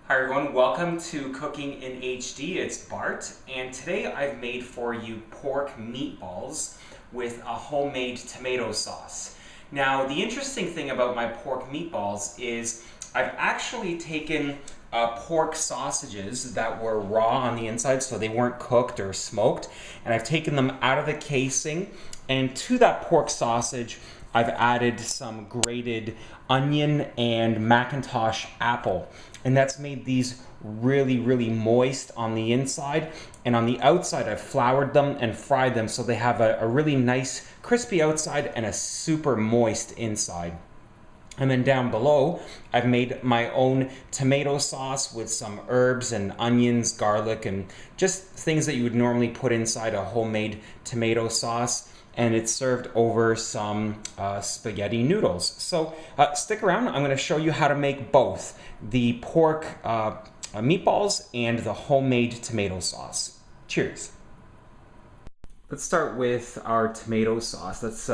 Hi everyone, welcome to Cooking in HD. It's Bart, and today I've made for you pork meatballs with a homemade tomato sauce. Now, the interesting thing about my pork meatballs is I've actually taken pork sausages that were raw on the inside, so they weren't cooked or smoked, and I've taken them out of the casing, and to that pork sausage I've added some grated onion and Macintosh apple, and that's made these really moist on the inside, and on the outside I've floured them and fried them so they have a really nice crispy outside and a super moist inside. And then down below, I've made my own tomato sauce with some herbs and onions, garlic, and just things that you would normally put inside a homemade tomato sauce. And it's served over some spaghetti noodles. So stick around, I'm gonna show you how to make both the pork meatballs and the homemade tomato sauce. Cheers. Let's start with our tomato sauce. Let's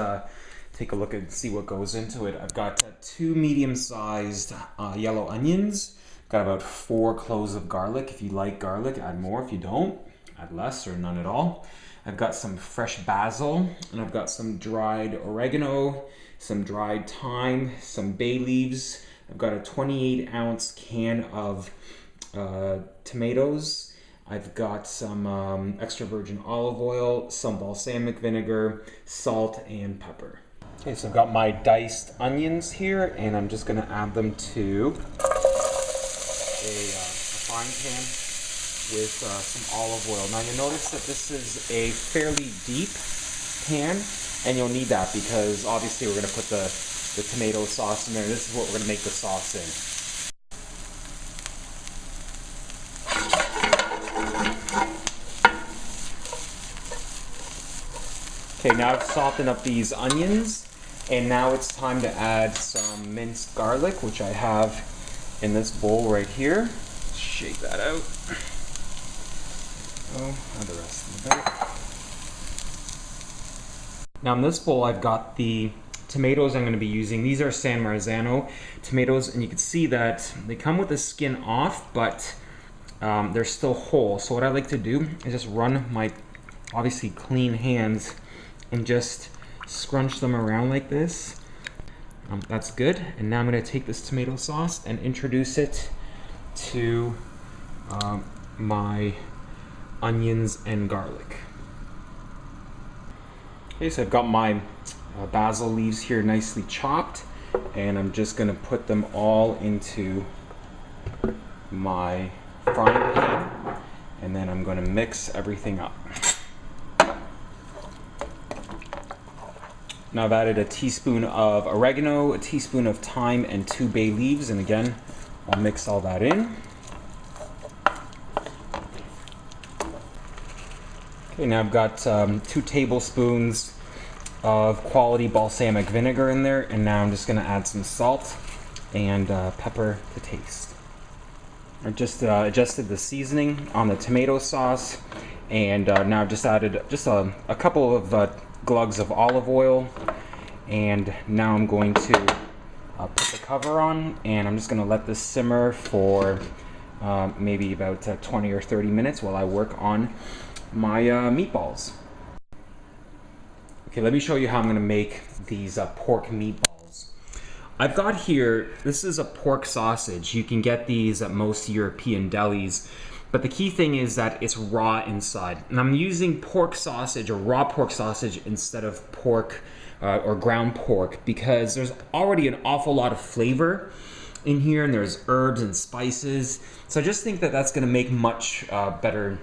take a look and see what goes into it. I've got 2 medium-sized yellow onions. Got about 4 cloves of garlic. If you like garlic, add more. If you don't, add less or none at all. I've got some fresh basil, and I've got some dried oregano, some dried thyme, some bay leaves. I've got a 28-ounce can of tomatoes. I've got some extra virgin olive oil, some balsamic vinegar, salt, and pepper. Okay, so I've got my diced onions here, and I'm just gonna add them to a frying pan with some olive oil. Now you'll notice that this is a fairly deep pan, and you'll need that because obviously we're gonna put the tomato sauce in there. This is what we're gonna make the sauce in. Okay, now I've softened up these onions, and now it's time to add some minced garlic, which I have in this bowl right here. Shake that out. Add the rest in the bag. Now in this bowl I've got the tomatoes I'm going to be using. These are San Marzano tomatoes, and you can see that they come with the skin off, but they're still whole. So what I like to do is just run my obviously clean hands and just scrunch them around like this. That's good. And now I'm going to take this tomato sauce and introduce it to my onions and garlic. Okay, so I've got my basil leaves here nicely chopped, and I'm just going to put them all into my frying pan, and then I'm going to mix everything up. Now I've added a teaspoon of oregano, a teaspoon of thyme, and 2 bay leaves, and again I'll mix all that in. Okay, now I've got 2 tablespoons of quality balsamic vinegar in there, and now I'm just going to add some salt and pepper to taste. I just adjusted the seasoning on the tomato sauce, and now I've just added just a couple of glugs of olive oil, and now I'm going to put the cover on, and I'm just going to let this simmer for maybe about 20 or 30 minutes while I work on my meatballs. Okay, let me show you how I'm going to make these pork meatballs. I've got here, this is a pork sausage. You can get these at most European delis, but the key thing is that it's raw inside. And I'm using pork sausage or raw pork sausage instead of pork or ground pork because there's already an awful lot of flavor in here, and there's herbs and spices. So I just think that that's going to make much better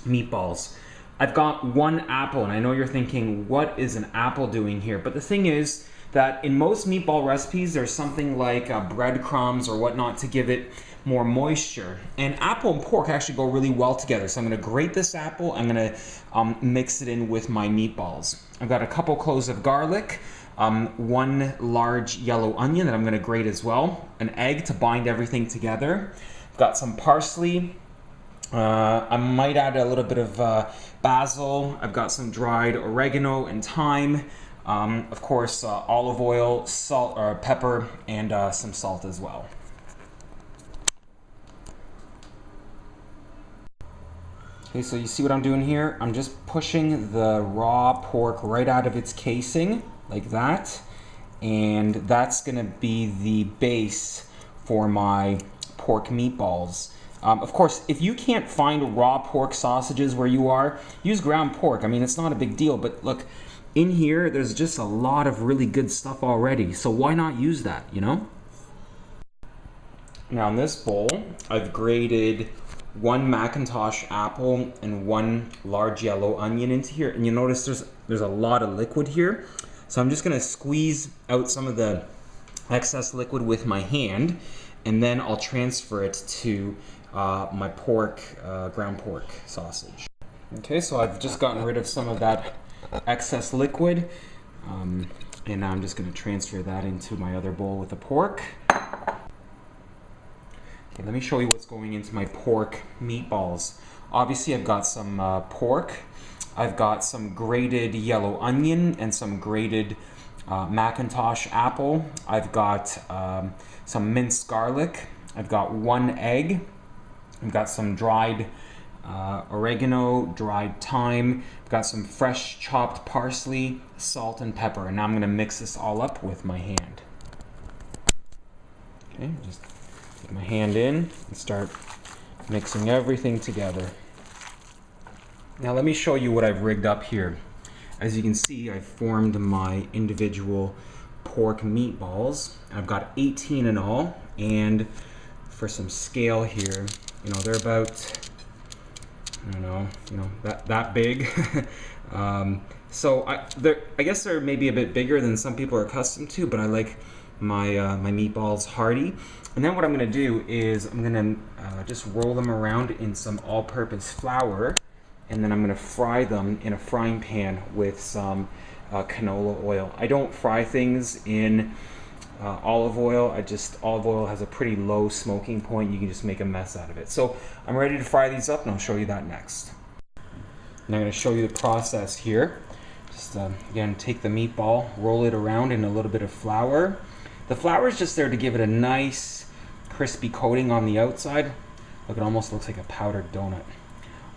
meatballs. I've got 1 apple, and I know you're thinking, what is an apple doing here? But the thing is that in most meatball recipes, there's something like breadcrumbs or whatnot to give it more moisture. And apple and pork actually go really well together. So I'm going to grate this apple. I'm going to mix it in with my meatballs. I've got a couple cloves of garlic, 1 large yellow onion that I'm going to grate as well, an egg to bind everything together. I've got some parsley. I might add a little bit of basil. I've got some dried oregano and thyme. Of course, olive oil, salt, or pepper, and some salt as well. Okay, so you see what I'm doing here? I'm just pushing the raw pork right out of its casing, like that. And that's gonna be the base for my pork meatballs. Of course, if you can't find raw pork sausages where you are, use ground pork. I mean, it's not a big deal, but look, in here, there's just a lot of really good stuff already. So why not use that, you know? Now in this bowl, I've grated 1 Macintosh apple and 1 large yellow onion into here. And you notice there's a lot of liquid here. So I'm just gonna squeeze out some of the excess liquid with my hand, and then I'll transfer it to my pork, ground pork sausage. Okay, so I've just gotten rid of some of that excess liquid, and now I'm just gonna transfer that into my other bowl with the pork. Okay, let me show you what's going into my pork meatballs. Obviously, I've got some pork. I've got some grated yellow onion and some grated Macintosh apple. I've got some minced garlic. I've got 1 egg. I've got some dried oregano, dried thyme. I've got some fresh chopped parsley, salt, and pepper. And now I'm going to mix this all up with my hand. Okay, just take my hand in and start mixing everything together. Now let me show you what I've rigged up here. As you can see, I've formed my individual pork meatballs. I've got 18 in all, and for some scale here, you know, they're about, I don't know, you know, that big. So I guess they're maybe a bit bigger than some people are accustomed to, but I like my my meatballs hearty. And then what I'm going to do is I'm going to just roll them around in some all-purpose flour, and then I'm going to fry them in a frying pan with some canola oil. I don't fry things in olive oil. Olive oil has a pretty low smoking point. You can just make a mess out of it. So I'm ready to fry these up, and I'll show you that next. And I'm going to show you the process here. Just again, take the meatball, roll it around in a little bit of flour. The flour is just there to give it a nice crispy coating on the outside. Look, it almost looks like a powdered donut.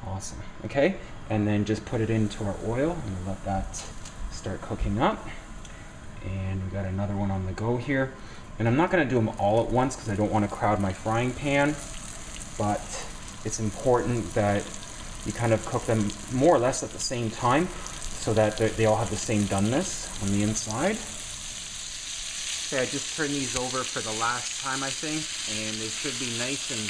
Awesome. Okay, and then just put it into our oil and let that start cooking up. And we got another one on the go here. And I'm not going to do them all at once because I don't want to crowd my frying pan, but it's important that you kind of cook them more or less at the same time so that they all have the same doneness on the inside. Okay, I just turned these over for the last time, I think, and they should be nice and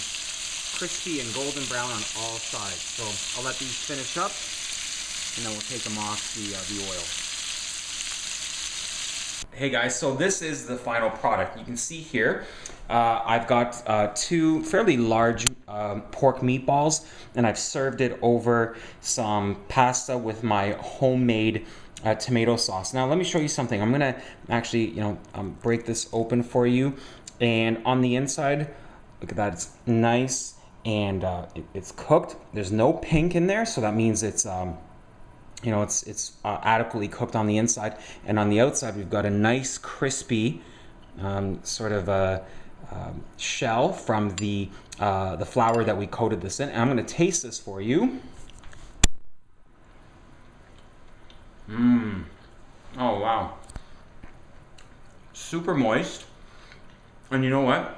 crispy and golden brown on all sides. So I'll let these finish up, and then we'll take them off the oil. Hey guys, so this is the final product. You can see here, I've got 2 fairly large pork meatballs, and I've served it over some pasta with my homemade tomato sauce. Now let me show you something. I'm gonna actually, break this open for you, and on the inside, look at that, it's nice and it's cooked. There's no pink in there, so that means it's it's adequately cooked on the inside, and on the outside we've got a nice crispy sort of a shell from the flour that we coated this in. And I'm going to taste this for you. Oh wow, super moist, and you know what?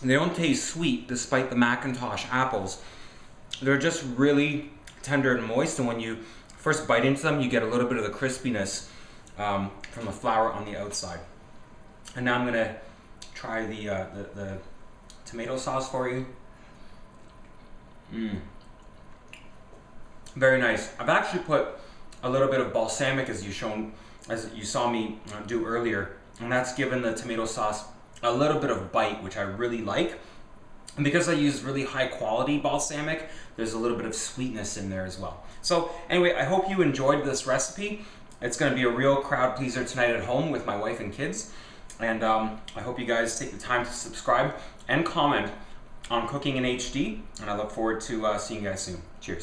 They don't taste sweet despite the Macintosh apples. They're just really tender and moist, and when you first bite into them, you get a little bit of the crispiness from the flour on the outside. And now I'm gonna try the tomato sauce for you. Very nice. I've actually put a little bit of balsamic, as you saw me do earlier, and that's given the tomato sauce a little bit of bite, which I really like. And because I use really high quality balsamic, there's a little bit of sweetness in there as well. So anyway, I hope you enjoyed this recipe. It's going to be a real crowd pleaser tonight at home with my wife and kids. And I hope you guys take the time to subscribe and comment on Cooking in HD. And I look forward to seeing you guys soon. Cheers.